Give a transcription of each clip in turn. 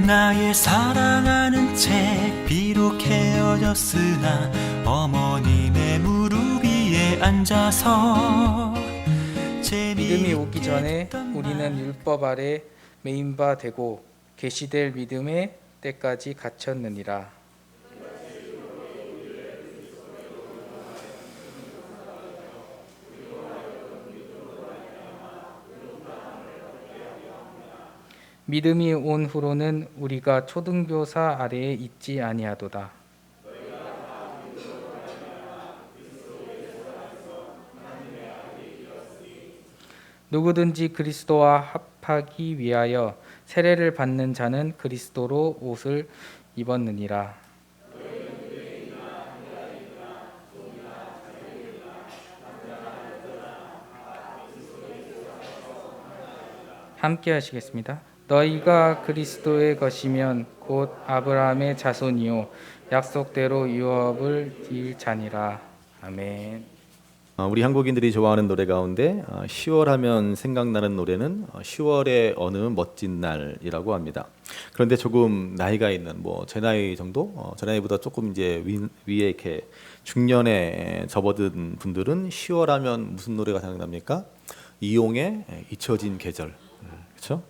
나의 사랑하는 책 비록 헤어졌으나 어머님의 무릎 위에 앉아서 믿음이 오기 전에 우리는 율법 아래 매인 바 되고 계시될 믿음의 때까지 갇혔느니라. 믿음이 온 후로는 우리가 초등교사 아래에 있지 아니하도다. 누구든지 그리스도와 합하기 위하여 세례를 받는 자는 그리스도로 옷을 입었느니라. 함께 하시겠습니다. 너희가 그리스도의 것이면 곧 아브라함의 자손이요 약속대로 유업을 띠 자니라. 아멘. 우리 한국인들이 좋아하는 노래 가운데 10월 하면 생각나는 노래는 10월의 어느 멋진 날이라고 합니다. 그런데 조금 나이가 있는 제 나이 정도, 제 나이보다 조금 이제 위에 이렇게 중년에 접어든 분들은 10월 하면 무슨 노래가 생각납니까? 이용의 잊혀진 계절, 그렇죠?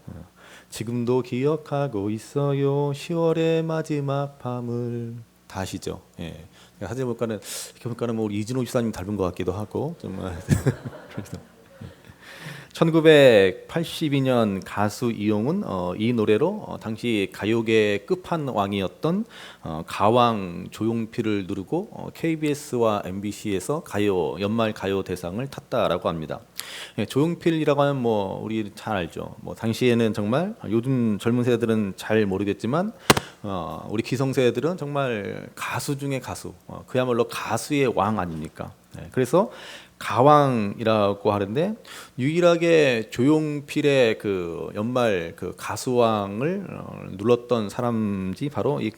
지금도 기억하고 있어요. 10월의 마지막 밤을 다 아시죠? 예. 사진 볼까는 이렇게 볼까는 우리 이진호 집사님 닮은 것 같기도 하고 좀 1982년 가수 이용은 이 노래로 당시 가요계 끝판왕이었던 가왕 조용필을 누르고 KBS와 MBC에서 연말 가요 대상을 탔다라고 합니다. 조용필이라고 하면 우리 잘 알죠. 당시에는 정말 요즘 젊은 세대들은 잘 모르겠지만 우리 기성세대들은 정말 가수 중에 가수, 그야말로 가수의 왕 아닙니까? 그래서 가왕이라고 하는데 유일하게 조용필의 그 연말 그 가수왕을 눌렀던 사람이 바로 이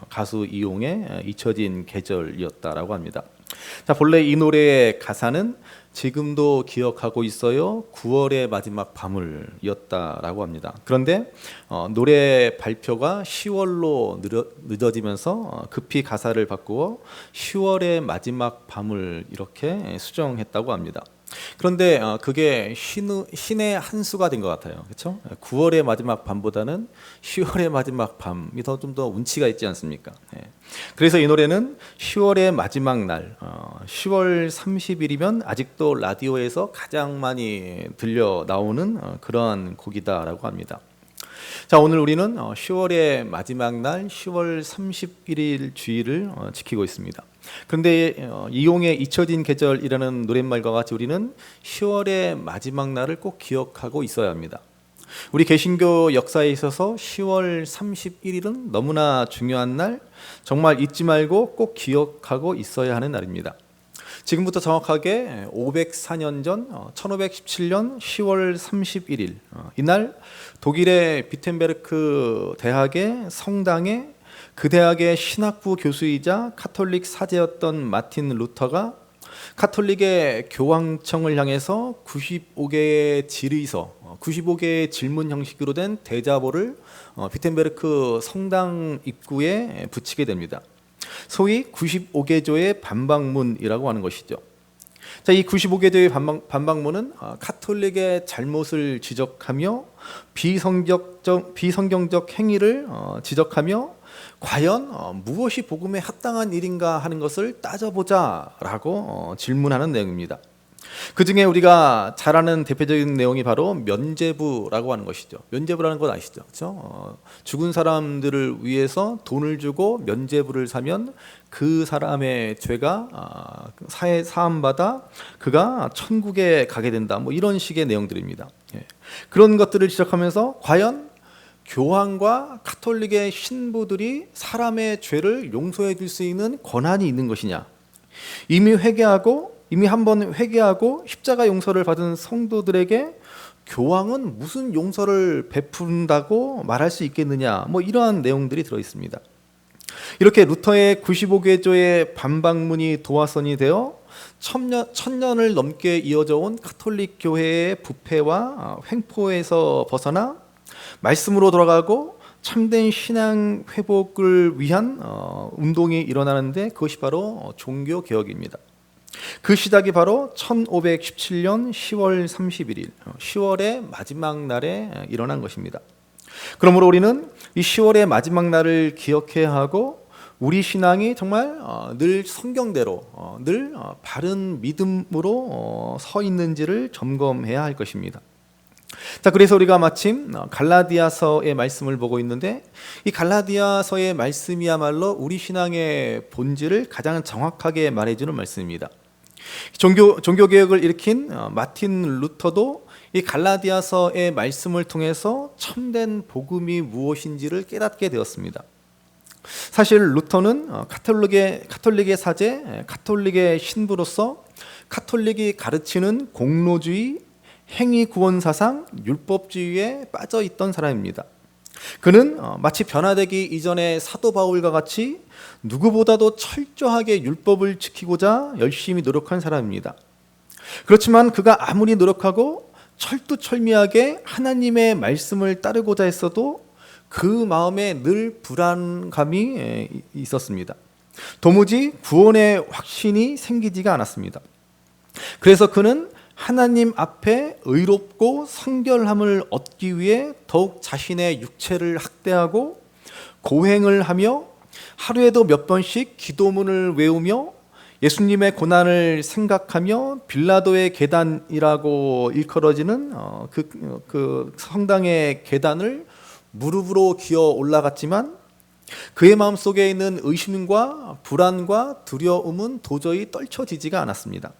가수 이용의 잊혀진 계절이었다라고 합니다. 자, 본래 이 노래의 가사는 지금도 기억하고 있어요. 9월의 마지막 밤을이었다라고 합니다. 그런데 노래 발표가 10월로 늦어지면서 급히 가사를 바꾸어 10월의 마지막 밤을 이렇게 수정했다고 합니다. 그런데 그게 신의 한 수가 된 것 같아요. 그렇죠? 9월의 마지막 밤보다는 10월의 마지막 밤이 좀 더 운치가 있지 않습니까? 그래서 이 노래는 10월의 마지막 날, 10월 30일이면 아직도 라디오에서 가장 많이 들려 나오는 그러한 곡이다라고 합니다. 자, 오늘 우리는 10월의 마지막 날 10월 31일 주일을 지키고 있습니다. 그런데 이용의 잊혀진 계절이라는 노랫말과 같이 우리는 10월의 마지막 날을 꼭 기억하고 있어야 합니다. 우리 개신교 역사에 있어서 10월 31일은 너무나 중요한 날, 정말 잊지 말고 꼭 기억하고 있어야 하는 날입니다. 지금부터 정확하게 504년 전 1517년 10월 31일 이날 독일의 비텐베르크 대학의 성당에 그 대학의 신학부 교수이자 카톨릭 사제였던 마틴 루터가 카톨릭의 교황청을 향해서 95개의 질의서, 95개의 질문 형식으로 된 대자보를 비텐베르크 성당 입구에 붙이게 됩니다. 소위 95개조의 반박문이라고 하는 것이죠. 자, 이 95개조의 반박문은 카톨릭의 잘못을 지적하며 비성경적 행위를 지적하며 과연 무엇이 복음에 합당한 일인가 하는 것을 따져보자라고 질문하는 내용입니다. 그 중에 우리가 잘 아는 대표적인 내용이 바로 면죄부라고 하는 것이죠. 면죄부라는 건 아시죠? 그렇죠? 죽은 사람들을 위해서 돈을 주고 면죄부를 사면 그 사람의 죄가 사함받아 그가 천국에 가게 된다. 이런 식의 내용들입니다. 그런 것들을 지적하면서 과연 교황과 카톨릭의 신부들이 사람의 죄를 용서해 줄 수 있는 권한이 있는 것이냐? 이미 한번 회개하고 십자가 용서를 받은 성도들에게 교황은 무슨 용서를 베푼다고 말할 수 있겠느냐? 이러한 내용들이 들어 있습니다. 이렇게 루터의 95개조의 반박문이 도화선이 되어 천년을 넘게 이어져 온 카톨릭 교회의 부패와 횡포에서 벗어나 말씀으로 돌아가고 참된 신앙 회복을 위한 운동이 일어나는데 그것이 바로 종교 개혁입니다. 그 시작이 바로 1517년 10월 31일 10월의 마지막 날에 일어난 것입니다. 그러므로 우리는 이 10월의 마지막 날을 기억해야 하고 우리 신앙이 정말 늘 성경대로 늘 바른 믿음으로 서 있는지를 점검해야 할 것입니다. 자, 그래서 우리가 마침 갈라디아서의 말씀을 보고 있는데 이 갈라디아서의 말씀이야말로 우리 신앙의 본질을 가장 정확하게 말해주는 말씀입니다. 종교 개혁을 일으킨 마틴 루터도 이 갈라디아서의 말씀을 통해서 참된 복음이 무엇인지를 깨닫게 되었습니다. 사실 루터는 카톨릭의 사제, 카톨릭의 신부로서 카톨릭이 가르치는 공로주의, 행위 구원 사상, 율법주의에 빠져 있던 사람입니다. 그는 마치 변화되기 이전의 사도 바울과 같이 누구보다도 철저하게 율법을 지키고자 열심히 노력한 사람입니다. 그렇지만 그가 아무리 노력하고 철두철미하게 하나님의 말씀을 따르고자 했어도 그 마음에 늘 불안감이 있었습니다. 도무지 구원의 확신이 생기지가 않았습니다. 그래서 그는 하나님 앞에 의롭고 성결함을 얻기 위해 더욱 자신의 육체를 학대하고 고행을 하며 하루에도 몇 번씩 기도문을 외우며 예수님의 고난을 생각하며 빌라도의 계단이라고 일컬어지는 그 성당의 계단을 무릎으로 기어 올라갔지만 그의 마음속에 있는 의심과 불안과 두려움은 도저히 떨쳐지지가 않았습니다.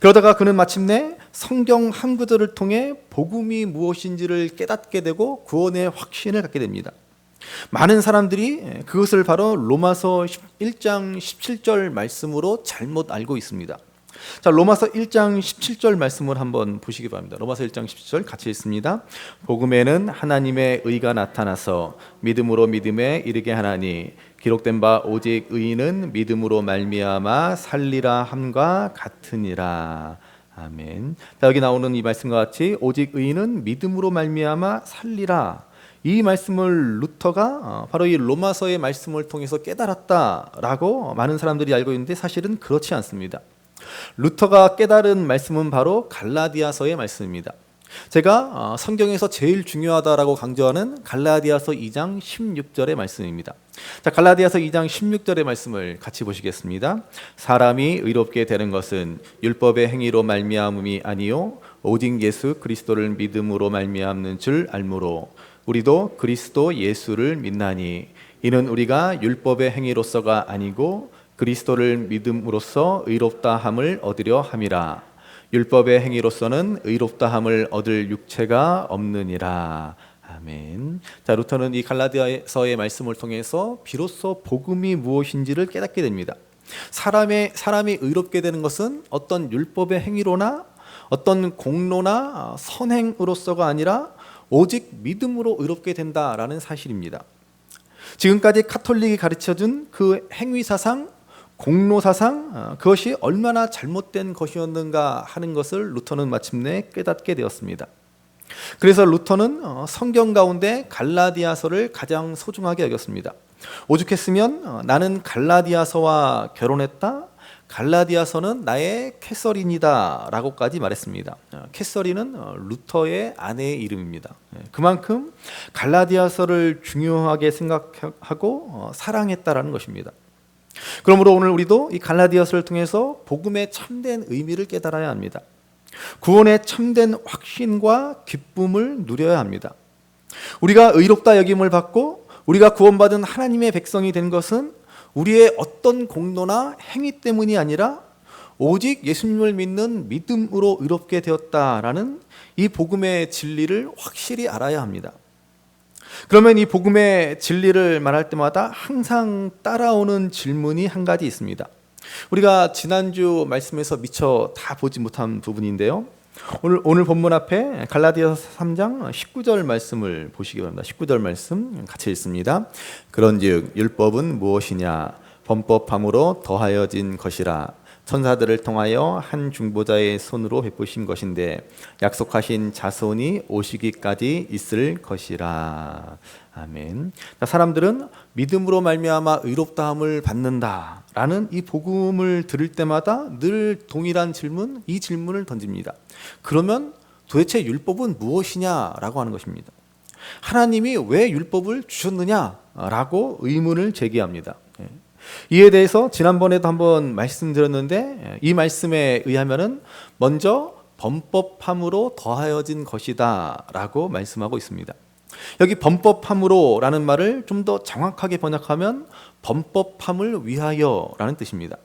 그러다가 그는 마침내 성경 한 구절을 통해 복음이 무엇인지를 깨닫게 되고 구원의 확신을 갖게 됩니다. 많은 사람들이 그것을 바로 로마서 1장 17절 말씀으로 잘못 알고 있습니다. 자, 로마서 1장 17절 말씀을 한번 보시기 바랍니다. 로마서 1장 17절 같이 읽습니다. 복음에는 하나님의 의가 나타나서 믿음으로 믿음에 이르게 하나니 기록된 바 오직 의인은 믿음으로 말미암아 살리라 함과 같으니라. 아멘. 자, 여기 나오는 이 말씀과 같이 오직 의인은 믿음으로 말미암아 살리라. 이 말씀을 루터가 바로 이 로마서의 말씀을 통해서 깨달았다라고 많은 사람들이 알고 있는데 사실은 그렇지 않습니다. 루터가 깨달은 말씀은 바로 갈라디아서의 말씀입니다. 제가 성경에서 제일 중요하다라고 강조하는 갈라디아서 2장 16절의 말씀입니다. 자, 갈라디아서 2장 16절의 말씀을 같이 보시겠습니다. 사람이 의롭게 되는 것은 율법의 행위로 말미암음이 아니요 오직 예수 그리스도를 믿음으로 말미암는 줄 알므로 우리도 그리스도 예수를 믿나니 이는 우리가 율법의 행위로서가 아니고 그리스도를 믿음으로써 의롭다함을 얻으려 함이라. 율법의 행위로서는 의롭다함을 얻을 육체가 없느니라. 아멘. 자, 루터는 이 갈라디아서의 말씀을 통해서 비로소 복음이 무엇인지를 깨닫게 됩니다. 사람이 의롭게 되는 것은 어떤 율법의 행위로나 어떤 공로나 선행으로서가 아니라 오직 믿음으로 의롭게 된다라는 사실입니다. 지금까지 카톨릭이 가르쳐준 그 행위사상, 공로사상, 그것이 얼마나 잘못된 것이었는가 하는 것을 루터는 마침내 깨닫게 되었습니다. 그래서 루터는 성경 가운데 갈라디아서를 가장 소중하게 여겼습니다. 오죽했으면 나는 갈라디아서와 결혼했다, 갈라디아서는 나의 캐서린이다 라고까지 말했습니다. 캐서린은 루터의 아내의 이름입니다. 그만큼 갈라디아서를 중요하게 생각하고 사랑했다라는 것입니다. 그러므로 오늘 우리도 이 갈라디아서를 통해서 복음의 참된 의미를 깨달아야 합니다. 구원의 참된 확신과 기쁨을 누려야 합니다. 우리가 의롭다 여김을 받고 우리가 구원받은 하나님의 백성이 된 것은 우리의 어떤 공로나 행위 때문이 아니라 오직 예수님을 믿는 믿음으로 의롭게 되었다라는 이 복음의 진리를 확실히 알아야 합니다. 그러면 이 복음의 진리를 말할 때마다 항상 따라오는 질문이 한 가지 있습니다. 우리가 지난주 말씀에서 미처 다 보지 못한 부분인데요. 오늘 본문 앞에 갈라디아서 3장 19절 말씀을 보시기 바랍니다. 19절 말씀 같이 읽습니다. 그런즉 율법은 무엇이냐? 범법함으로 더하여진 것이라. 천사들을 통하여 한 중보자의 손으로 베푸신 것인데 약속하신 자손이 오시기까지 있을 것이라. 아멘. 자, 사람들은 믿음으로 말미암아 의롭다함을 받는다라는 이 복음을 들을 때마다 늘 동일한 질문, 이 질문을 던집니다. 그러면 도대체 율법은 무엇이냐라고 하는 것입니다. 하나님이 왜 율법을 주셨느냐라고 의문을 제기합니다. 이에 대해서 지난번에도 한번 말씀드렸는데 이 말씀에 의하면은 먼저 범법함으로 더하여진 것이다라고 말씀하고 있습니다. 여기 범법함으로라는 말을 좀 더 정확하게 번역하면 범법함을 위하여라는 뜻입니다.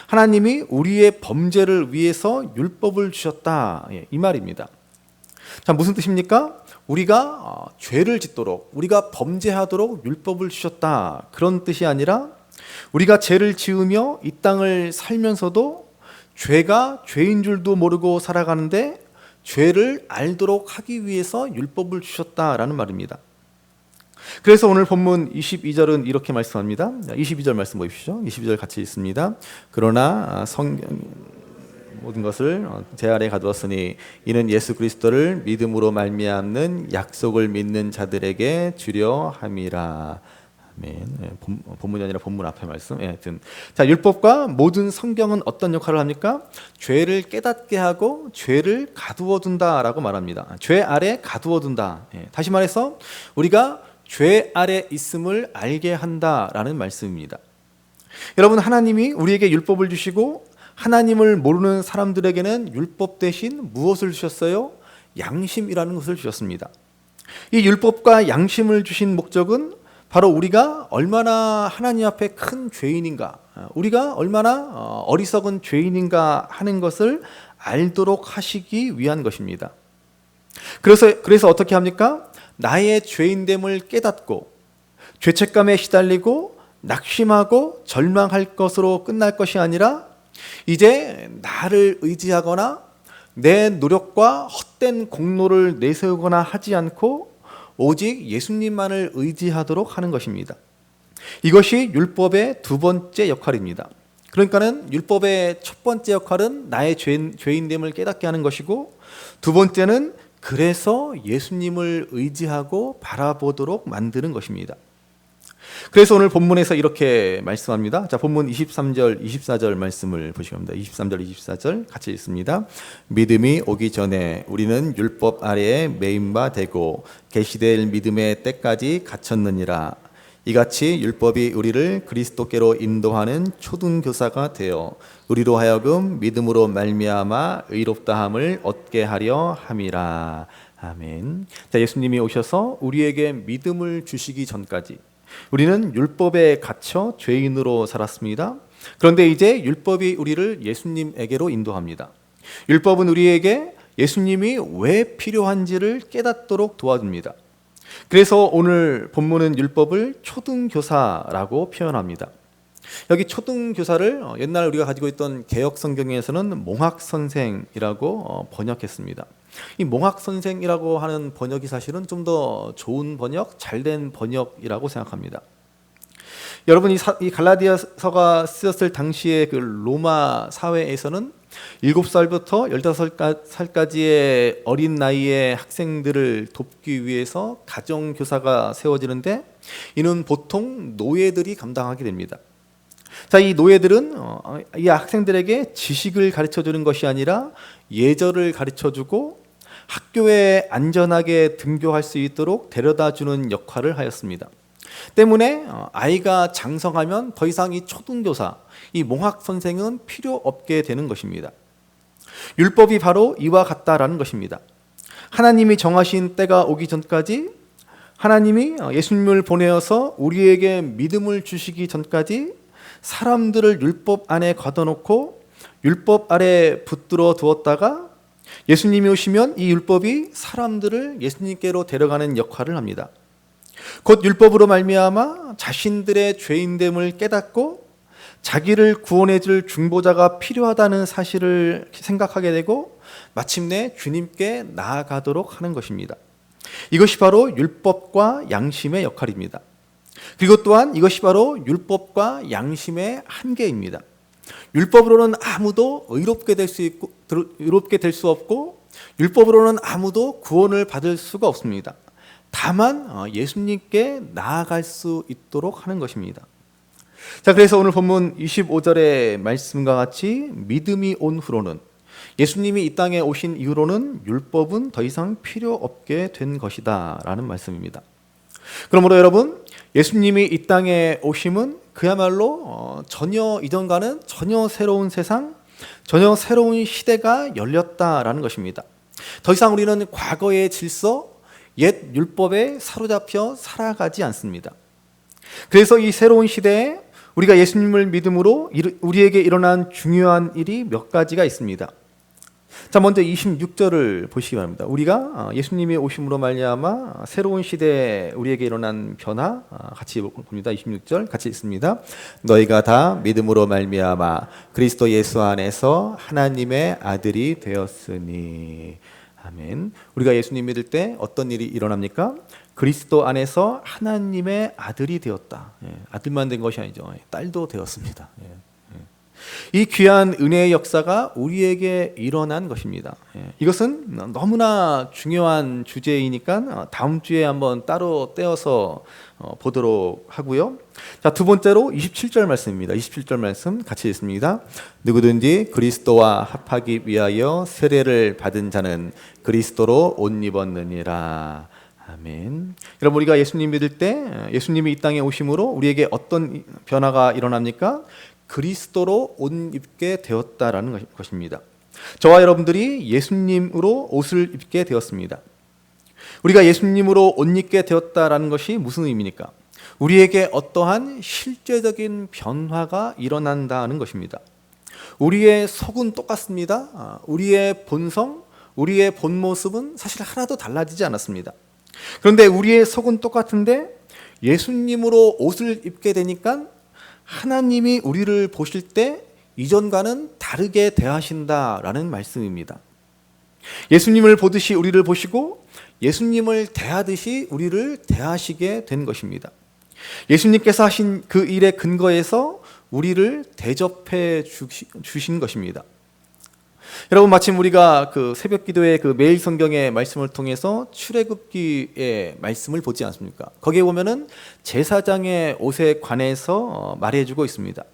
하나님이 우리의 범죄를 위해서 율법을 주셨다, 이 말입니다. 자, 무슨 뜻입니까? 우리가 죄를 짓도록, 우리가 범죄하도록 율법을 주셨다, 그런 뜻이 아니라 우리가 죄를 지으며 이 땅을 살면서도 죄가 죄인 줄도 모르고 살아가는데 죄를 알도록 하기 위해서 율법을 주셨다라는 말입니다. 그래서 오늘 본문 22절은 이렇게 말씀합니다. 22절 말씀 보십시오. 22절 같이 읽습니다. 그러나 모든 것을 제 아래 가두었으니 이는 예수 그리스도를 믿음으로 말미암는 약속을 믿는 자들에게 주려 함이라. 아멘. 본문이 아니라 본문 앞에 말씀. 하여튼 자, 율법과 모든 성경은 어떤 역할을 합니까? 죄를 깨닫게 하고 죄를 가두어 둔다라고 말합니다. 죄 아래 가두어 둔다. 다시 말해서 우리가 죄 아래 있음을 알게 한다라는 말씀입니다. 여러분, 하나님이 우리에게 율법을 주시고 하나님을 모르는 사람들에게는 율법 대신 무엇을 주셨어요? 양심이라는 것을 주셨습니다. 이 율법과 양심을 주신 목적은 바로 우리가 얼마나 하나님 앞에 큰 죄인인가, 우리가 얼마나 어리석은 죄인인가 하는 것을 알도록 하시기 위한 것입니다. 그래서 어떻게 합니까? 나의 죄인됨을 깨닫고 죄책감에 시달리고 낙심하고 절망할 것으로 끝날 것이 아니라 이제 나를 의지하거나 내 노력과 헛된 공로를 내세우거나 하지 않고 오직 예수님만을 의지하도록 하는 것입니다. 이것이 율법의 두 번째 역할입니다. 그러니까는 율법의 첫 번째 역할은 나의 죄인됨을 깨닫게 하는 것이고, 두 번째는 그래서 예수님을 의지하고 바라보도록 만드는 것입니다. 그래서 오늘 본문에서 이렇게 말씀합니다. 자, 본문 23절, 24절 말씀을 보시기 바랍니다. 23절, 24절 같이 읽습니다. 믿음이 오기 전에 우리는 율법 아래에 매인 바 되고 계시될 믿음의 때까지 갇혔느니라. 이같이 율법이 우리를 그리스도께로 인도하는 초등교사가 되어 우리로 하여금 믿음으로 말미암아 의롭다함을 얻게 하려 함이라. 아멘. 자, 예수님이 오셔서 우리에게 믿음을 주시기 전까지 우리는 율법에 갇혀 죄인으로 살았습니다. 그런데 이제 율법이 우리를 예수님에게로 인도합니다. 율법은 우리에게 예수님이 왜 필요한지를 깨닫도록 도와줍니다. 그래서 오늘 본문은 율법을 초등교사라고 표현합니다. 여기 초등교사를 옛날 우리가 가지고 있던 개역 성경에서는 몽학선생이라고 번역했습니다. 이 몽학선생이라고 하는 번역이 사실은 좀 더 좋은 번역, 잘된 번역이라고 생각합니다. 여러분, 이 갈라디아서가 쓰였을 당시의 그 로마 사회에서는 7살부터 15살까지의 어린 나이의 학생들을 돕기 위해서 가정교사가 세워지는데 이는 보통 노예들이 감당하게 됩니다. 자, 이 노예들은 이 학생들에게 지식을 가르쳐주는 것이 아니라 예절을 가르쳐주고 학교에 안전하게 등교할 수 있도록 데려다주는 역할을 하였습니다. 때문에 아이가 장성하면 더 이상 이 초등교사, 이 몽학 선생은 필요 없게 되는 것입니다. 율법이 바로 이와 같다라는 것입니다. 하나님이 정하신 때가 오기 전까지, 하나님이 예수님을 보내어서 우리에게 믿음을 주시기 전까지 사람들을 율법 안에 가둬놓고 율법 아래 붙들어 두었다가 예수님이 오시면 이 율법이 사람들을 예수님께로 데려가는 역할을 합니다. 곧 율법으로 말미암아 자신들의 죄인됨을 깨닫고 자기를 구원해줄 중보자가 필요하다는 사실을 생각하게 되고 마침내 주님께 나아가도록 하는 것입니다. 이것이 바로 율법과 양심의 역할입니다. 그리고 또한 이것이 바로 율법과 양심의 한계입니다. 율법으로는 아무도 의롭게 될 수 없고 율법으로는 아무도 구원을 받을 수가 없습니다. 다만 예수님께 나아갈 수 있도록 하는 것입니다. 자, 그래서 오늘 본문 25절의 말씀과 같이 믿음이 온 후로는, 예수님이 이 땅에 오신 이후로는 율법은 더 이상 필요 없게 된 것이다 라는 말씀입니다. 그러므로 여러분, 예수님이 이 땅에 오심은 그야말로 전혀 이전과는 전혀 새로운 세상, 전혀 새로운 시대가 열렸다라는 것입니다. 더 이상 우리는 과거의 질서, 옛 율법에 사로잡혀 살아가지 않습니다. 그래서 이 새로운 시대에 우리가 예수님을 믿음으로 우리에게 일어난 중요한 일이 몇 가지가 있습니다. 자, 먼저 26절을 보시기 바랍니다. 우리가 예수님이 오심으로 말미암아 새로운 시대에 우리에게 일어난 변화 같이 봅니다. 26절 같이 읽습니다. 너희가 다 믿음으로 말미암아 그리스도 예수 안에서 하나님의 아들이 되었으니. 아멘. 우리가 예수님 믿을 때 어떤 일이 일어납니까? 그리스도 안에서 하나님의 아들이 되었다. 아들만 된 것이 아니죠. 딸도 되었습니다. 이 귀한 은혜의 역사가 우리에게 일어난 것입니다. 이것은 너무나 중요한 주제이니까 다음 주에 한번 따로 떼어서 보도록 하고요. 자, 두 번째로 27절 말씀입니다. 27절 말씀 같이 읽습니다. 누구든지 그리스도와 합하기 위하여 세례를 받은 자는 그리스도로 옷 입었느니라. 아멘. 여러분, 우리가 예수님 믿을 때 예수님이 이 땅에 오심으로 우리에게 어떤 변화가 일어납니까? 그리스도로 옷 입게 되었다라는 것입니다. 저와 여러분들이 예수님으로 옷을 입게 되었습니다. 우리가 예수님으로 옷 입게 되었다라는 것이 무슨 의미입니까? 우리에게 어떠한 실제적인 변화가 일어난다는 것입니다. 우리의 속은 똑같습니다. 우리의 본성, 우리의 본 모습은 사실 하나도 달라지지 않았습니다. 그런데 우리의 속은 똑같은데 예수님으로 옷을 입게 되니까 하나님이 우리를 보실 때 이전과는 다르게 대하신다라는 말씀입니다. 예수님을 보듯이 우리를 보시고 예수님을 대하듯이 우리를 대하시게 된 것입니다. 예수님께서 하신 그 일의 근거에서 우리를 대접해 주신 것입니다. 여러분, 마침 우리가 그 새벽 기도의 그 매일 성경의 말씀을 통해서 출애굽기의 말씀을 보지 않습니까? 거기에 보면은 제사장의 옷에 관해서 말해주고 있습니다.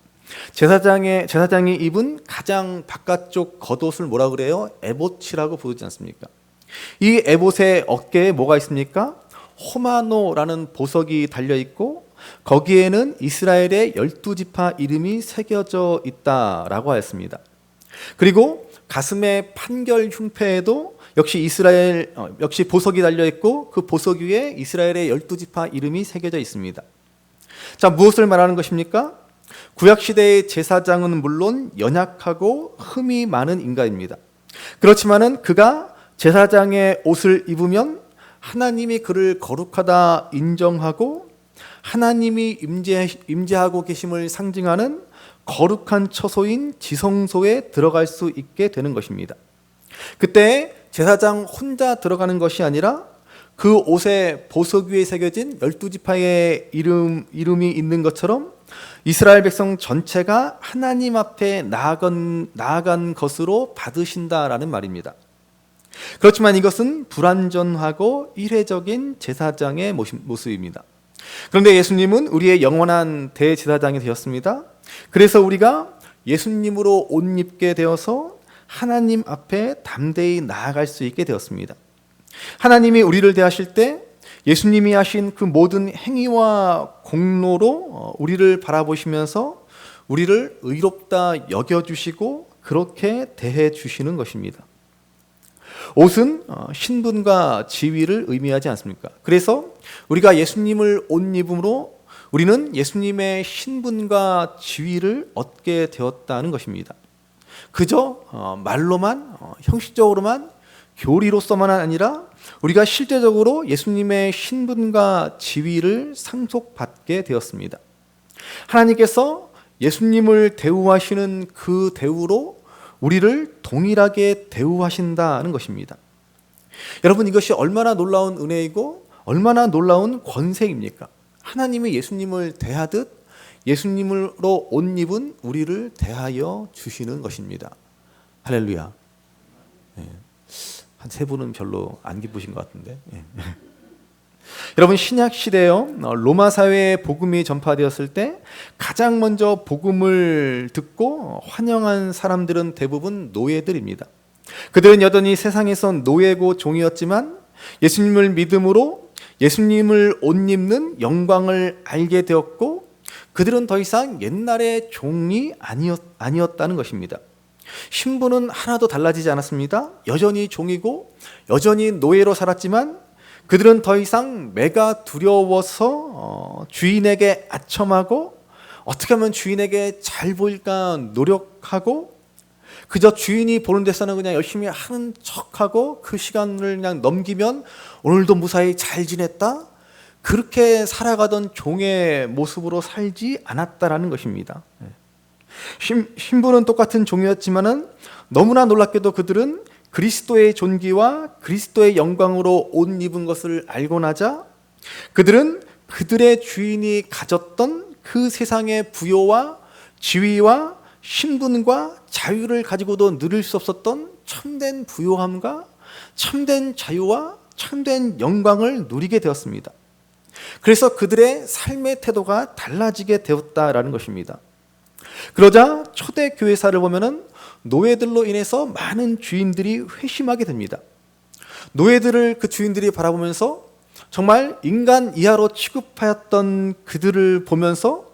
제사장이 입은 가장 바깥쪽 겉옷을 뭐라 그래요? 에봇이라고 부르지 않습니까? 이 에봇의 어깨에 뭐가 있습니까? 호마노라는 보석이 달려 있고 거기에는 이스라엘의 12지파 이름이 새겨져 있다라고 하였습니다. 그리고 가슴의 판결 흉패에도 역시 보석이 달려 있고 그 보석 위에 이스라엘의 12지파 이름이 새겨져 있습니다. 자, 무엇을 말하는 것입니까? 구약 시대의 제사장은 물론 연약하고 흠이 많은 인간입니다. 그렇지만은 그가 제사장의 옷을 입으면 하나님이 그를 거룩하다 인정하고 하나님이 임재하고 계심을 상징하는 거룩한 처소인 지성소에 들어갈 수 있게 되는 것입니다. 그때 제사장 혼자 들어가는 것이 아니라 그 옷에 보석 위에 새겨진 12지파의 이름이 있는 것처럼 이스라엘 백성 전체가 하나님 앞에 나아간 것으로 받으신다라는 말입니다. 그렇지만 이것은 불완전하고 이례적인 제사장의 모습입니다. 그런데 예수님은 우리의 영원한 대제사장이 되었습니다. 그래서 우리가 예수님으로 옷 입게 되어서 하나님 앞에 담대히 나아갈 수 있게 되었습니다. 하나님이 우리를 대하실 때 예수님이 하신 그 모든 행위와 공로로 우리를 바라보시면서 우리를 의롭다 여겨주시고 그렇게 대해 주시는 것입니다. 옷은 신분과 지위를 의미하지 않습니까? 그래서 우리가 예수님을 옷 입음으로 우리는 예수님의 신분과 지위를 얻게 되었다는 것입니다. 그저 말로만 형식적으로만 교리로서만 아니라 우리가 실제적으로 예수님의 신분과 지위를 상속받게 되었습니다. 하나님께서 예수님을 대우하시는 그 대우로 우리를 동일하게 대우하신다는 것입니다. 여러분, 이것이 얼마나 놀라운 은혜이고 얼마나 놀라운 권세입니까? 하나님이 예수님을 대하듯 예수님으로 옷 입은 우리를 대하여 주시는 것입니다. 할렐루야. 한 세 분은 별로 안 기쁘신 것 같은데. 여러분 신약 시대에요. 로마 사회에 복음이 전파되었을 때 가장 먼저 복음을 듣고 환영한 사람들은 대부분 노예들입니다. 그들은 여전히 세상에서 노예고 종이었지만 예수님을 믿음으로 예수님을 옷 입는 영광을 알게 되었고 그들은 더 이상 옛날의 종이 아니었다는 것입니다. 신분은 하나도 달라지지 않았습니다. 여전히 종이고 여전히 노예로 살았지만 그들은 더 이상 매가 두려워서 주인에게 아첨하고 어떻게 하면 주인에게 잘 보일까 노력하고 그저 주인이 보는 데서는 그냥 열심히 하는 척하고 그 시간을 그냥 넘기면 오늘도 무사히 잘 지냈다? 그렇게 살아가던 종의 모습으로 살지 않았다라는 것입니다. 신분은 똑같은 종이었지만은 너무나 놀랍게도 그들은 그리스도의 존귀와 그리스도의 영광으로 옷 입은 것을 알고 나자 그들은 그들의 주인이 가졌던 그 세상의 부요와 지위와 신분과 자유를 가지고도 누릴 수 없었던 참된 부요함과 참된 자유와 참된 영광을 누리게 되었습니다. 그래서 그들의 삶의 태도가 달라지게 되었다라는 것입니다. 그러자 초대 교회사를 보면은 노예들로 인해서 많은 주인들이 회심하게 됩니다. 노예들을 그 주인들이 바라보면서 정말 인간 이하로 취급하였던 그들을 보면서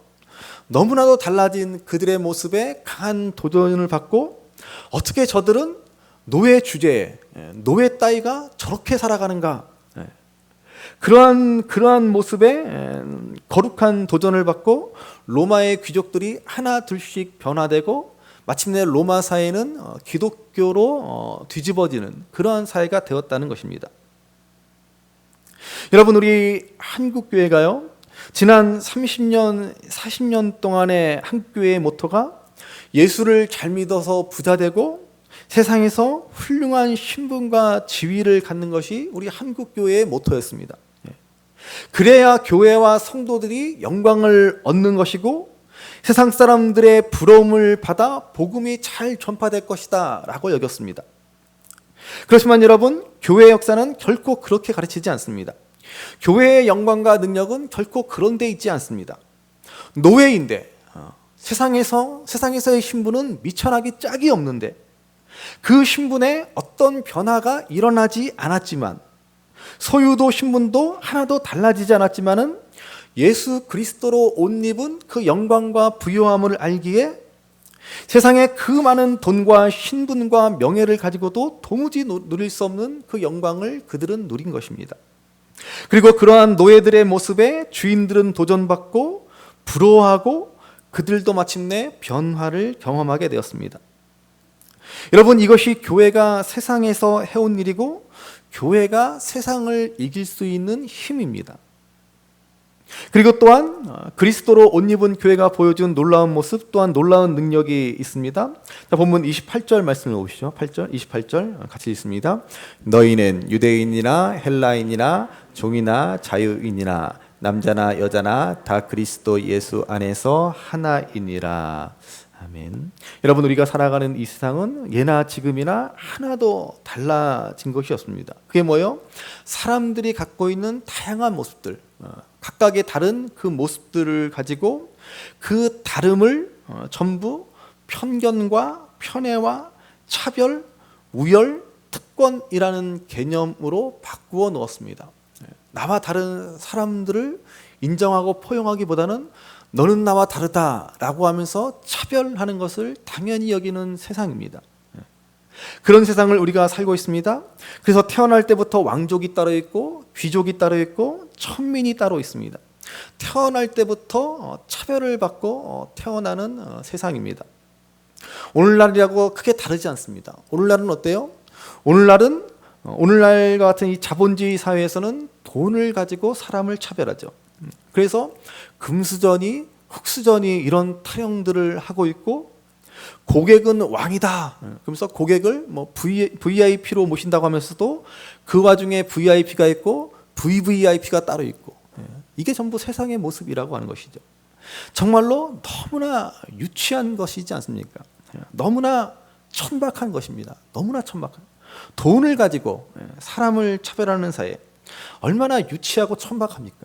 너무나도 달라진 그들의 모습에 강한 도전을 받고 어떻게 저들은 노예 주제에 노예 따위가 저렇게 살아가는가 그러한 모습에 거룩한 도전을 받고 로마의 귀족들이 하나 둘씩 변화되고 마침내 로마 사회는 기독교로 뒤집어지는 그러한 사회가 되었다는 것입니다. 여러분 우리 한국교회가요 지난 30년 40년 동안의 한국교회의 모토가 예수를 잘 믿어서 부자되고 세상에서 훌륭한 신분과 지위를 갖는 것이 우리 한국교회의 모토였습니다. 그래야 교회와 성도들이 영광을 얻는 것이고 세상 사람들의 부러움을 받아 복음이 잘 전파될 것이다 라고 여겼습니다. 그렇지만 여러분 교회의 역사는 결코 그렇게 가르치지 않습니다. 교회의 영광과 능력은 결코 그런 데 있지 않습니다. 노예인데 세상에서의 신분은 미천하기 짝이 없는데 그 신분에 어떤 변화가 일어나지 않았지만 소유도 신분도 하나도 달라지지 않았지만은 예수 그리스도로 옷 입은 그 영광과 부요함을 알기에 세상에 그 많은 돈과 신분과 명예를 가지고도 도무지 누릴 수 없는 그 영광을 그들은 누린 것입니다. 그리고 그러한 노예들의 모습에 주인들은 도전받고 부러워하고 그들도 마침내 변화를 경험하게 되었습니다. 여러분 이것이 교회가 세상에서 해온 일이고 교회가 세상을 이길 수 있는 힘입니다. 그리고 또한 그리스도로 옷 입은 교회가 보여준 놀라운 모습 또한 놀라운 능력이 있습니다. 자, 본문 28절 말씀을 보시죠. 28절 같이 읽습니다. 너희는 유대인이나 헬라인이나 종이나 자유인이나 남자나 여자나 다 그리스도 예수 안에서 하나이니라. 아멘. 여러분 우리가 살아가는 이 세상은 예나 지금이나 하나도 달라진 것이 없습니다. 그게 뭐예요? 사람들이 갖고 있는 다양한 모습들 각각의 다른 그 모습들을 가지고 그 다름을 전부 편견과 편애와 차별, 우열, 특권이라는 개념으로 바꾸어 놓았습니다. 나와 다른 사람들을 인정하고 포용하기보다는 너는 나와 다르다라고 하면서 차별하는 것을 당연히 여기는 세상입니다. 그런 세상을 우리가 살고 있습니다. 그래서 태어날 때부터 왕족이 따로 있고 귀족이 따로 있고 천민이 따로 있습니다. 태어날 때부터 차별을 받고 태어나는 세상입니다. 오늘날이라고 크게 다르지 않습니다. 오늘날은 어때요? 오늘날과 같은 이 자본주의 사회에서는 돈을 가지고 사람을 차별하죠. 그래서 금수저니 흑수저니 이런 타령들을 하고 있고 고객은 왕이다. 그러면서 고객을 뭐 VIP로 모신다고 하면서도 그 와중에 VIP가 있고 VVIP가 따로 있고 이게 전부 세상의 모습이라고 하는 것이죠. 정말로 너무나 유치한 것이지 않습니까? 너무나 천박한 것입니다. 너무나 천박한. 돈을 가지고 사람을 차별하는 사회. 얼마나 유치하고 천박합니까?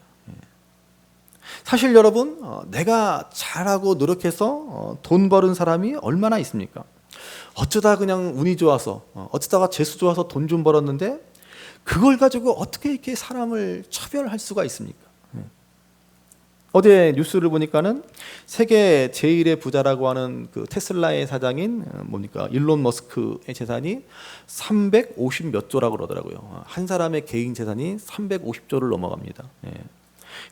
사실 여러분, 내가 잘하고 노력해서 돈 버는 사람이 얼마나 있습니까? 어쩌다 그냥 운이 좋아서, 어쩌다가 재수 좋아서 돈 좀 벌었는데 그걸 가지고 어떻게 이렇게 사람을 차별할 수가 있습니까? 어제 뉴스를 보니까는 세계 제1의 부자라고 하는 그 테슬라의 사장인 뭡니까? 일론 머스크의 재산이 350 몇 조라고 그러더라고요. 한 사람의 개인 재산이 350조를 넘어갑니다.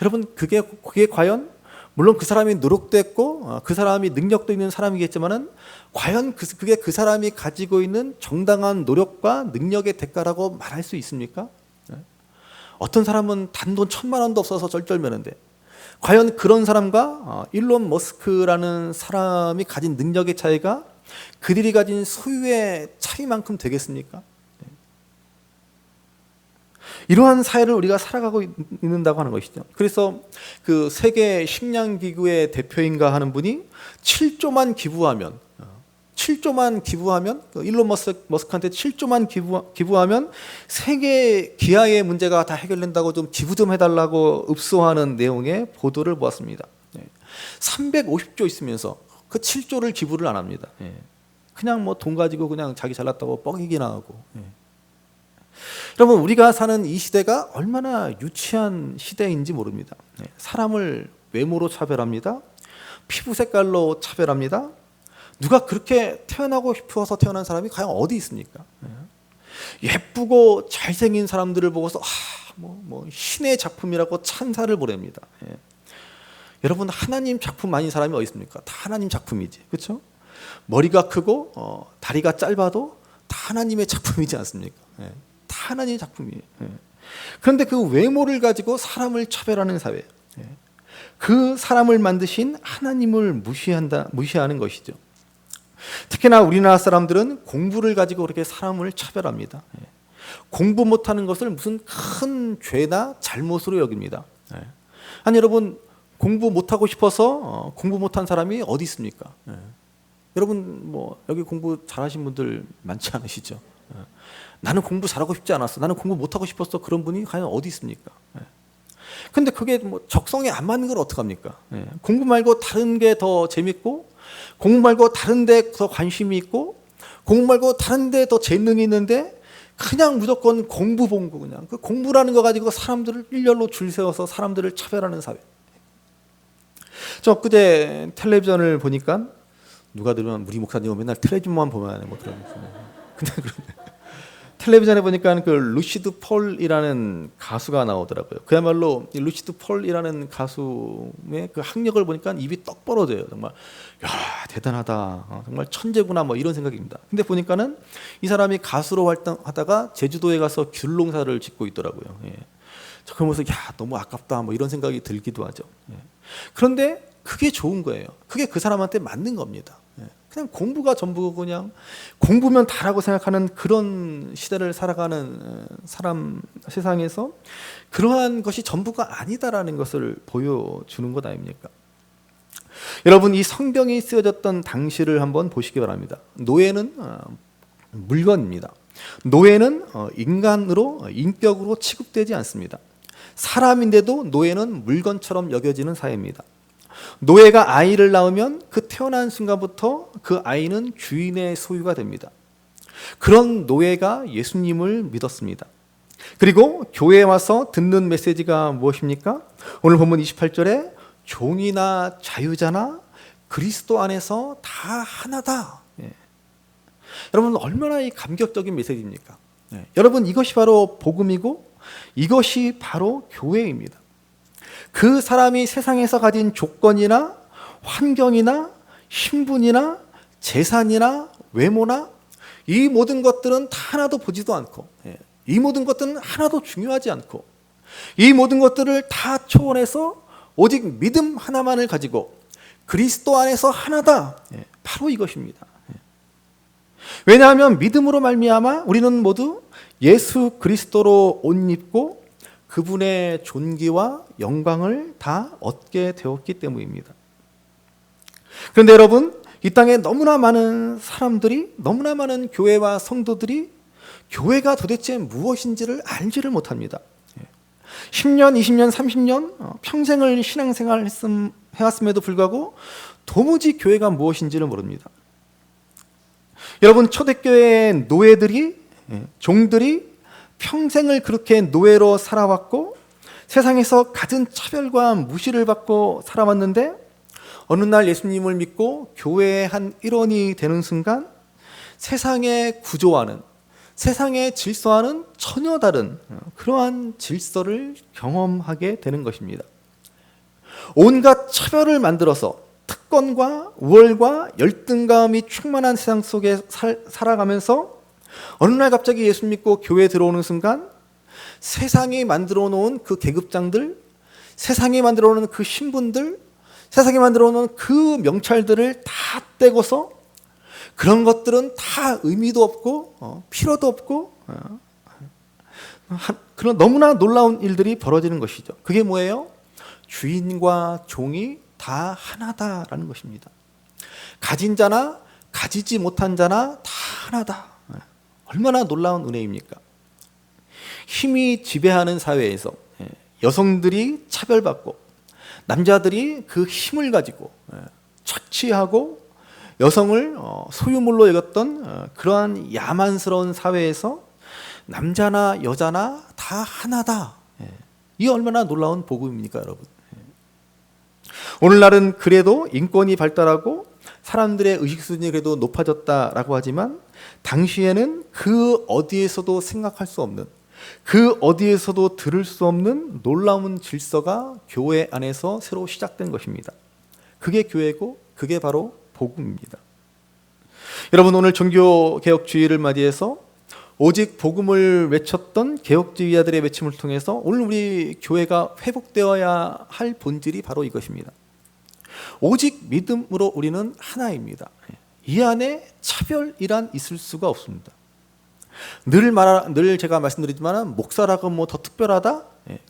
여러분, 그게 과연 물론 그 사람이 노력도 했고 그 사람이 능력도 있는 사람이겠지만은 과연 그게 그 사람이 가지고 있는 정당한 노력과 능력의 대가라고 말할 수 있습니까? 어떤 사람은 단돈 1,000만 원도 없어서 쩔쩔매는데 과연 그런 사람과 일론 머스크라는 사람이 가진 능력의 차이가 그들이 가진 소유의 차이만큼 되겠습니까? 이러한 사회를 우리가 살아가고 있는다고 하는 것이죠. 그래서 그 세계 식량 기구의 대표인가 하는 분이 7조만 기부하면 일론 머스크한테 7조만 기부하면 세계 기아의 문제가 다 해결된다고 좀 기부 좀 해달라고 읍소하는 내용의 보도를 보았습니다. 350조 있으면서 그 7조를 기부를 안 합니다. 그냥 뭐 돈 가지고 그냥 자기 잘났다고 뻐기기나 하고. 여러분, 우리가 사는 이 시대가 얼마나 유치한 시대인지 모릅니다. 사람을 외모로 차별합니다. 피부 색깔로 차별합니다. 누가 그렇게 태어나고 싶어서 태어난 사람이 과연 어디 있습니까? 예쁘고 잘생긴 사람들을 보고서 뭐 신의 작품이라고 찬사를 보냅니다. 여러분, 하나님 작품 아닌 사람이 어디 있습니까? 다 하나님 작품이지, 그렇죠? 머리가 크고 다리가 짧아도 다 하나님의 작품이지 않습니까? 다 하나님의 작품이에요. 그런데 그 외모를 가지고 사람을 차별하는 사회, 그 사람을 만드신 하나님을 무시하는 것이죠. 특히나 우리나라 사람들은 공부를 가지고 그렇게 사람을 차별합니다. 공부 못하는 것을 무슨 큰 죄나 잘못으로 여깁니다. 아니, 여러분, 공부 못하고 싶어서 공부 못한 사람이 어디 있습니까? 여러분, 뭐 여기 공부 잘하신 분들 많지 않으시죠? 나는 공부 잘하고 싶지 않았어, 나는 공부 못하고 싶었어, 그런 분이 과연 어디 있습니까? 근데 그게 뭐 적성에 안 맞는 걸 어떡합니까? 공부 말고 다른 게 더 재밌고, 공부 말고 다른 데 더 관심이 있고, 공부 말고 다른 데 더 재능이 있는데 그냥 무조건 공부 본거, 그냥 그 공부라는 거 가지고 사람들을 일렬로 줄 세워서 사람들을 차별하는 사회. 저 엊그제 텔레비전을 보니까 누가 들으면 우리 목사님은 맨날 텔레비전만 보면 뭐 그런. 근데 텔레비전에 보니까 그 루시드 폴이라는 가수가 나오더라고요. 그야말로 이 루시드 폴이라는 가수의 그 학력을 보니까 입이 떡 벌어져요. 정말 야, 대단하다, 정말 천재구나, 뭐 이런 생각입니다. 근데 보니까는 이 사람이 가수로 활동하다가 제주도에 가서 귤 농사를 짓고 있더라고요. 저 그러면서 야, 너무 아깝다, 뭐 이런 생각이 들기도 하죠. 그런데 그게 좋은 거예요. 그게 그 사람한테 맞는 겁니다. 그냥 공부가 전부고 그냥 공부면 다라고 생각하는 그런 시대를 살아가는 세상에서 그러한 것이 전부가 아니다라는 것을 보여주는 것 아닙니까? 여러분, 이 성경이 쓰여졌던 당시를 한번 보시기 바랍니다. 노예는 물건입니다. 노예는 인격으로 취급되지 않습니다. 사람인데도 노예는 물건처럼 여겨지는 사회입니다. 노예가 아이를 낳으면 그 태어난 순간부터 그 아이는 주인의 소유가 됩니다. 그런 노예가 예수님을 믿었습니다. 그리고 교회에 와서 듣는 메시지가 무엇입니까? 오늘 본문 28절에 종이나 자유자나 그리스도 안에서 다 하나다. 여러분, 얼마나 이 감격적인 메시지입니까? 여러분, 이것이 바로 복음이고 이것이 바로 교회입니다. 그 사람이 세상에서 가진 조건이나 환경이나 신분이나 재산이나 외모나 이 모든 것들은 다 하나도 보지도 않고, 이 모든 것들은 하나도 중요하지 않고, 이 모든 것들을 다 초월해서 오직 믿음 하나만을 가지고 그리스도 안에서 하나다. 바로 이것입니다. 왜냐하면 믿음으로 말미암아 우리는 모두 예수 그리스도로 옷 입고 그분의 존귀와 영광을 다 얻게 되었기 때문입니다. 그런데 여러분, 이 땅에 너무나 많은 사람들이, 너무나 많은 교회와 성도들이 교회가 도대체 무엇인지를 알지를 못합니다. 10년, 20년, 30년 평생을 신앙생활을 해왔음에도 불구하고 도무지 교회가 무엇인지를 모릅니다. 여러분, 초대교회의 노예들이, 종들이 평생을 그렇게 노예로 살아왔고 세상에서 갖은 차별과 무시를 받고 살아왔는데 어느 날 예수님을 믿고 교회의 한 일원이 되는 순간 세상의 구조와는, 세상의 질서와는 전혀 다른 그러한 질서를 경험하게 되는 것입니다. 온갖 차별을 만들어서 특권과 우월과 열등감이 충만한 세상 속에 살아가면서 어느 날 갑자기 예수 믿고 교회에 들어오는 순간 세상이 만들어 놓은 그 계급장들, 세상이 만들어 놓은 그 신분들, 세상이 만들어 놓은 그 명찰들을 다 떼고서 그런 것들은 다 의미도 없고 필요도 없고 그런 너무나 놀라운 일들이 벌어지는 것이죠. 그게 뭐예요? 주인과 종이 다 하나다라는 것입니다. 가진 자나 가지지 못한 자나 다 하나다. 얼마나 놀라운 은혜입니까? 힘이 지배하는 사회에서 여성들이 차별받고 남자들이 그 힘을 가지고 착취하고 여성을 소유물로 여겼던 그러한 야만스러운 사회에서 남자나 여자나 다 하나다. 이 얼마나 놀라운 복음입니까, 여러분? 오늘날은 그래도 인권이 발달하고 사람들의 의식 수준이 그래도 높아졌다라고 하지만 당시에는 그 어디에서도 생각할 수 없는, 그 어디에서도 들을 수 없는 놀라운 질서가 교회 안에서 새로 시작된 것입니다. 그게 교회고 그게 바로 복음입니다. 여러분, 오늘 종교개혁주의를 맞이해서 오직 복음을 외쳤던 개혁주의자들의 외침을 통해서 오늘 우리 교회가 회복되어야 할 본질이 바로 이것입니다. 오직 믿음으로 우리는 하나입니다. 이 안에 차별이란 있을 수가 없습니다. 늘 제가 말씀드리지만 목사라고 뭐 더 특별하다?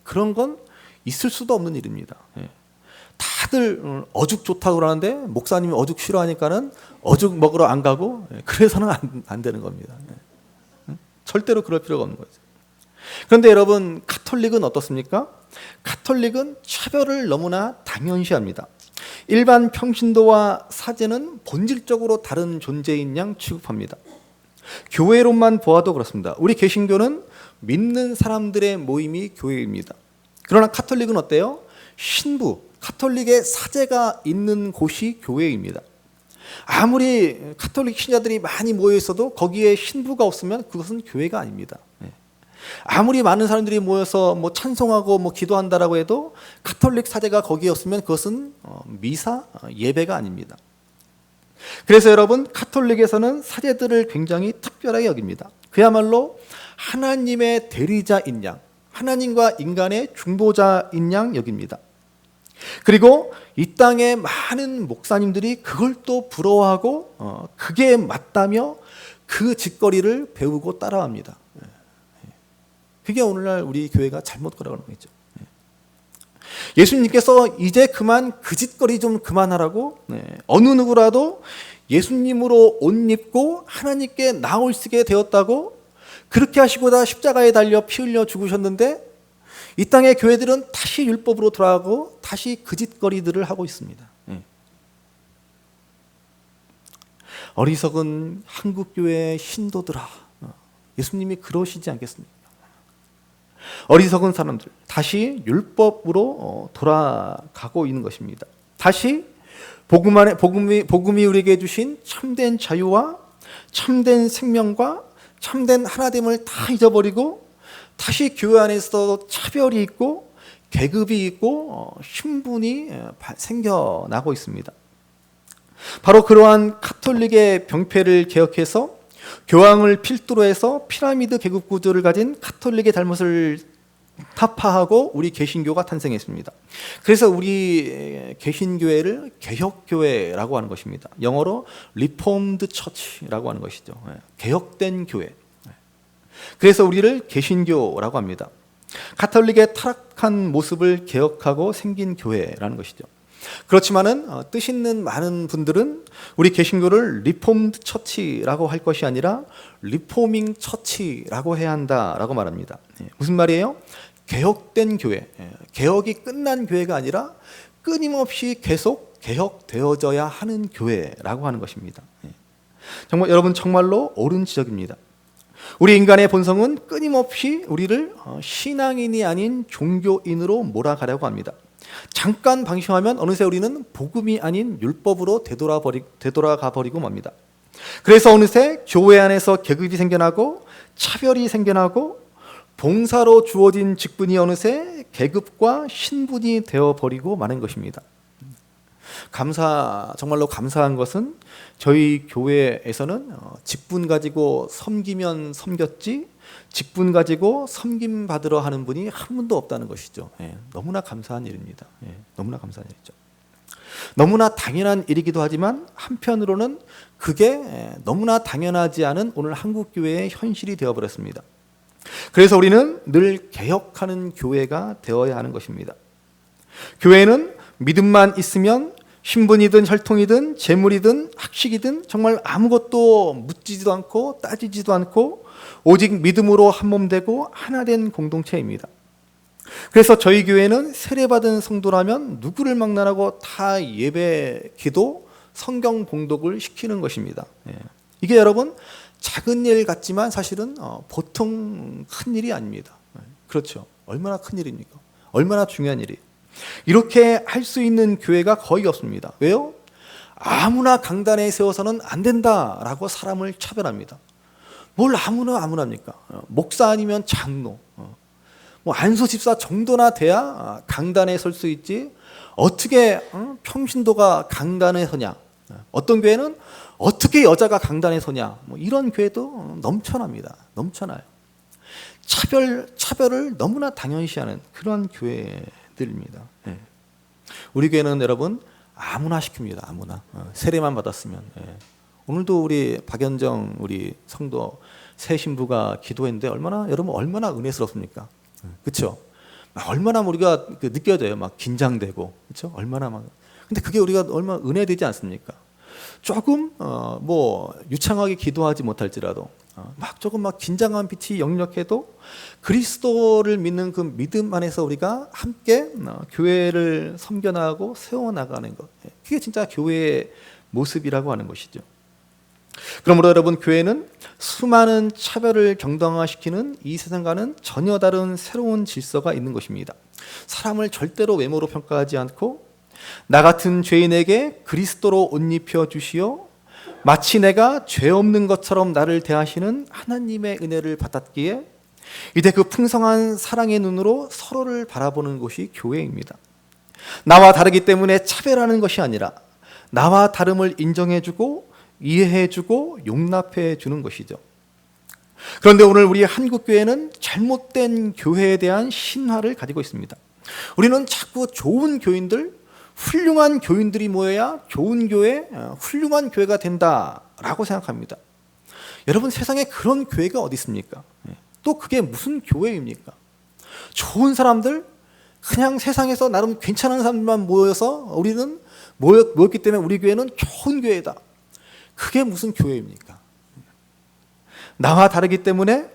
그런 건 있을 수도 없는 일입니다. 다들 어죽 좋다고 그러는데 목사님이 어죽 싫어하니까는 어죽 먹으러 안 가고 그래서는 안 되는 겁니다. 절대로 그럴 필요가 없는 거죠. 그런데 여러분, 가톨릭은 어떻습니까? 가톨릭은 차별을 너무나 당연시합니다. 일반 평신도와 사제는 본질적으로 다른 존재인 양 취급합니다. 교회로만 보아도 그렇습니다. 우리 개신교는 믿는 사람들의 모임이 교회입니다. 그러나 가톨릭은 어때요? 신부, 가톨릭의 사제가 있는 곳이 교회입니다. 아무리 가톨릭 신자들이 많이 모여 있어도 거기에 신부가 없으면 그것은 교회가 아닙니다. 아무리 많은 사람들이 모여서 뭐 찬송하고 뭐 기도한다라고 해도 가톨릭 사제가 거기에 없으면 그것은 미사, 예배가 아닙니다. 그래서 여러분, 가톨릭에서는 사제들을 굉장히 특별하게 여깁니다. 그야말로 하나님의 대리자인 양, 하나님과 인간의 중보자인 양 여깁니다. 그리고 이 땅의 많은 목사님들이 그걸 또 부러워하고 그게 맞다며 그 짓거리를 배우고 따라합니다. 그게 오늘날 우리 교회가 잘못 걸어가는 거죠. 예수님께서 이제 그만 그 짓거리 좀 그만하라고 어느 누구라도 예수님으로 옷 입고 하나님께 나올 수 있게 되었다고 그렇게 하시고다 십자가에 달려 피 흘려 죽으셨는데 이 땅의 교회들은 다시 율법으로 돌아가고 다시 그 짓거리들을 하고 있습니다. 어리석은 한국교회의 신도들아, 예수님이 그러시지 않겠습니까? 어리석은 사람들, 다시 율법으로 돌아가고 있는 것입니다. 다시 복음이 우리에게 주신 참된 자유와 참된 생명과 참된 하나됨을 다 잊어버리고 다시 교회 안에서 차별이 있고 계급이 있고 신분이 생겨나고 있습니다. 바로 그러한 가톨릭의 병폐를 개혁해서 교황을 필두로 해서 피라미드 계급 구조를 가진 가톨릭의 잘못을 타파하고 우리 개신교가 탄생했습니다. 그래서 우리 개신교회를 개혁교회라고 하는 것입니다. 영어로 Reformed Church라고 하는 것이죠. 개혁된 교회. 그래서 우리를 개신교라고 합니다. 가톨릭의 타락한 모습을 개혁하고 생긴 교회라는 것이죠. 그렇지만은 뜻 있는 많은 분들은 우리 개신교를 리폼드 처치라고 할 것이 아니라 리포밍 처치라고 해야 한다라고 말합니다. 무슨 말이에요? 개혁된 교회, 개혁이 끝난 교회가 아니라 끊임없이 계속 개혁되어져야 하는 교회라고 하는 것입니다. 정말 여러분 정말로 옳은 지적입니다. 우리 인간의 본성은 끊임없이 우리를 신앙인이 아닌 종교인으로 몰아가려고 합니다. 잠깐 방심하면 어느새 우리는 복음이 아닌 율법으로 되돌아가 버리고 맙니다. 그래서 어느새 교회 안에서 계급이 생겨나고 차별이 생겨나고 봉사로 주어진 직분이 어느새 계급과 신분이 되어버리고 마는 것입니다. 정말로 감사한 것은 저희 교회에서는 직분 가지고 섬기면 섬겼지 직분 가지고 섬김 받으러 하는 분이 한 분도 없다는 것이죠. 너무나 감사한 일입니다. 너무나 감사한 일이죠. 너무나 당연한 일이기도 하지만 한편으로는 그게 너무나 당연하지 않은 오늘 한국 교회의 현실이 되어버렸습니다. 그래서 우리는 늘 개혁하는 교회가 되어야 하는 것입니다. 교회는 믿음만 있으면 신분이든 혈통이든 재물이든 학식이든 정말 아무것도 묻지도 않고 따지지도 않고 오직 믿음으로 한몸 되고 하나된 공동체입니다. 그래서 저희 교회는 세례받은 성도라면 누구를 막론하고 다 예배, 기도, 성경 봉독을 시키는 것입니다. 이게 여러분 작은 일 같지만 사실은 보통 큰 일이 아닙니다. 그렇죠. 얼마나 큰 일입니까? 얼마나 중요한 일이에요. 이렇게 할 수 있는 교회가 거의 없습니다. 왜요? 아무나 강단에 세워서는 안 된다라고 사람을 차별합니다. 뭘 아무나합니까? 목사 아니면 장로, 안수 집사 정도나 돼야 강단에 설 수 있지. 어떻게 평신도가 강단에 서냐? 어떤 교회는 어떻게 여자가 강단에 서냐? 이런 교회도 넘쳐납니다. 넘쳐나요. 차별을 너무나 당연시하는 그런 교회들입니다. 우리 교회는 여러분 아무나 시킵니다. 아무나 세례만 받았으면. 오늘도 우리 박연정 우리 성도 새 신부가 기도했는데 여러분 얼마나 은혜스럽습니까? 그렇죠? 얼마나 우리가 느껴져요. 막 긴장되고, 그렇죠? 근데 그게 우리가 얼마나 은혜되지 않습니까? 조금 유창하게 기도하지 못할지라도 조금 긴장한 빛이 역력해도 그리스도를 믿는 그 믿음 안에서 우리가 함께 교회를 섬겨나가고 세워나가는 것, 그게 진짜 교회의 모습이라고 하는 것이죠. 그러므로 여러분 교회는 수많은 차별을 정당화시키는 이 세상과는 전혀 다른 새로운 질서가 있는 것입니다. 사람을 절대로 외모로 평가하지 않고 나 같은 죄인에게 그리스도로 옷 입혀 주시어 마치 내가 죄 없는 것처럼 나를 대하시는 하나님의 은혜를 받았기에 이제 그 풍성한 사랑의 눈으로 서로를 바라보는 곳이 교회입니다. 나와 다르기 때문에 차별하는 것이 아니라 나와 다름을 인정해주고 이해해주고 용납해주는 것이죠. 그런데 오늘 우리 한국교회는 잘못된 교회에 대한 신화를 가지고 있습니다. 우리는 자꾸 좋은 교인들, 훌륭한 교인들이 모여야 좋은 교회, 훌륭한 교회가 된다라고 생각합니다. 여러분 세상에 그런 교회가 어디 있습니까? 또 그게 무슨 교회입니까? 좋은 사람들, 그냥 세상에서 나름 괜찮은 사람들만 모여서 우리는 모였기 때문에 우리 교회는 좋은 교회다. 그게 무슨 교회입니까? 나와 다르기 때문에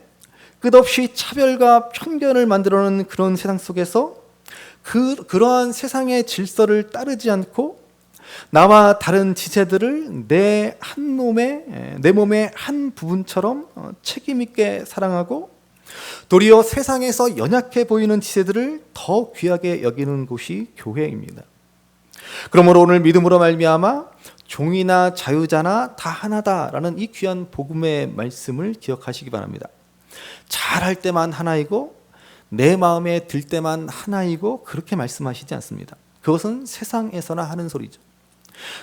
끝없이 차별과 편견을 만들어내는 그런 세상 속에서 그러한 세상의 질서를 따르지 않고 나와 다른 지체들을 내 몸의 한 부분처럼 책임 있게 사랑하고 도리어 세상에서 연약해 보이는 지체들을 더 귀하게 여기는 곳이 교회입니다. 그러므로 오늘 믿음으로 말미암아 종이나 자유자나 다 하나다라는 이 귀한 복음의 말씀을 기억하시기 바랍니다. 잘할 때만 하나이고 내 마음에 들 때만 하나이고 그렇게 말씀하시지 않습니다. 그것은 세상에서나 하는 소리죠.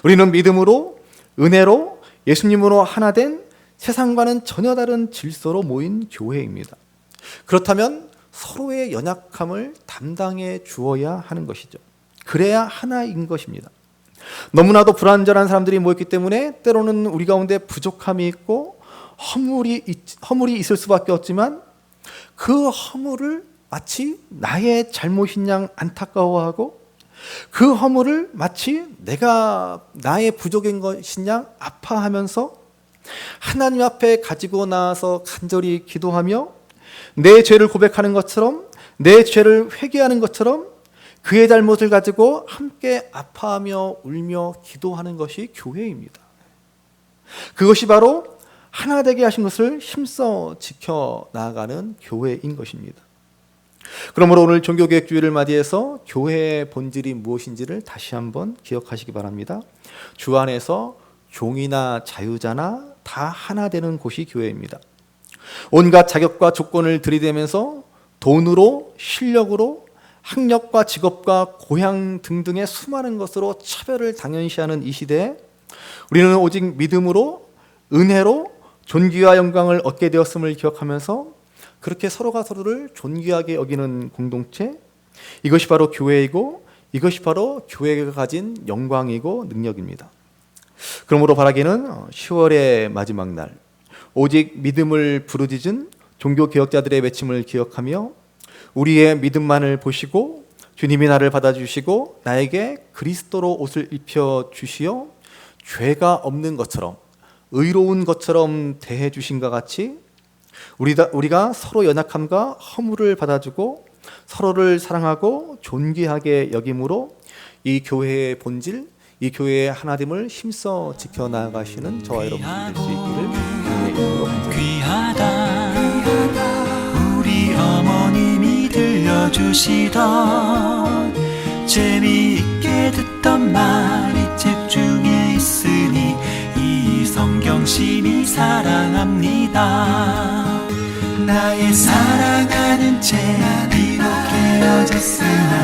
우리는 믿음으로 은혜로 예수님으로 하나 된 세상과는 전혀 다른 질서로 모인 교회입니다. 그렇다면 서로의 연약함을 담당해 주어야 하는 것이죠. 그래야 하나인 것입니다. 너무나도 불완전한 사람들이 모였기 때문에 때로는 우리 가운데 부족함이 있고 허물이 있을 수밖에 없지만 그 허물을 마치 나의 잘못인 양 안타까워하고 그 허물을 마치 내가 나의 부족인 것인 양 아파하면서 하나님 앞에 가지고 나와서 간절히 기도하며 내 죄를 고백하는 것처럼 내 죄를 회개하는 것처럼 그의 잘못을 가지고 함께 아파하며 울며 기도하는 것이 교회입니다. 그것이 바로 하나 되게 하신 것을 힘써 지켜 나아가는 교회인 것입니다. 그러므로 오늘 종교개혁주의를 맞이해서 교회의 본질이 무엇인지를 다시 한번 기억하시기 바랍니다. 주 안에서 종이나 자유자나 다 하나 되는 곳이 교회입니다. 온갖 자격과 조건을 들이대면서 돈으로, 실력으로, 학력과 직업과 고향 등등의 수많은 것으로 차별을 당연시하는 이 시대에 우리는 오직 믿음으로, 은혜로 존귀와 영광을 얻게 되었음을 기억하면서 그렇게 서로가 서로를 존귀하게 여기는 공동체, 이것이 바로 교회이고 이것이 바로 교회가 가진 영광이고 능력입니다. 그러므로 바라기는 10월의 마지막 날 오직 믿음을 부르짖은 종교개혁자들의 외침을 기억하며 우리의 믿음만을 보시고 주님이 나를 받아주시고 나에게 그리스도로 옷을 입혀주시어 죄가 없는 것처럼 의로운 것처럼 대해주신과 같이 우리가 서로 연약함과 허물을 받아주고 서로를 사랑하고 존귀하게 여김으로 이 교회의 본질, 이 교회의 하나됨을 힘써 지켜나가시는 저와 여러분들 될 수 있기를 주님의 이름으로 귀하다 우리 어머님이 들려주시던 재미있게 듣던 말이 책 중에 있으니 이 성경심이 사랑합니다. 나의 사랑하는 책 비록 헤어졌으나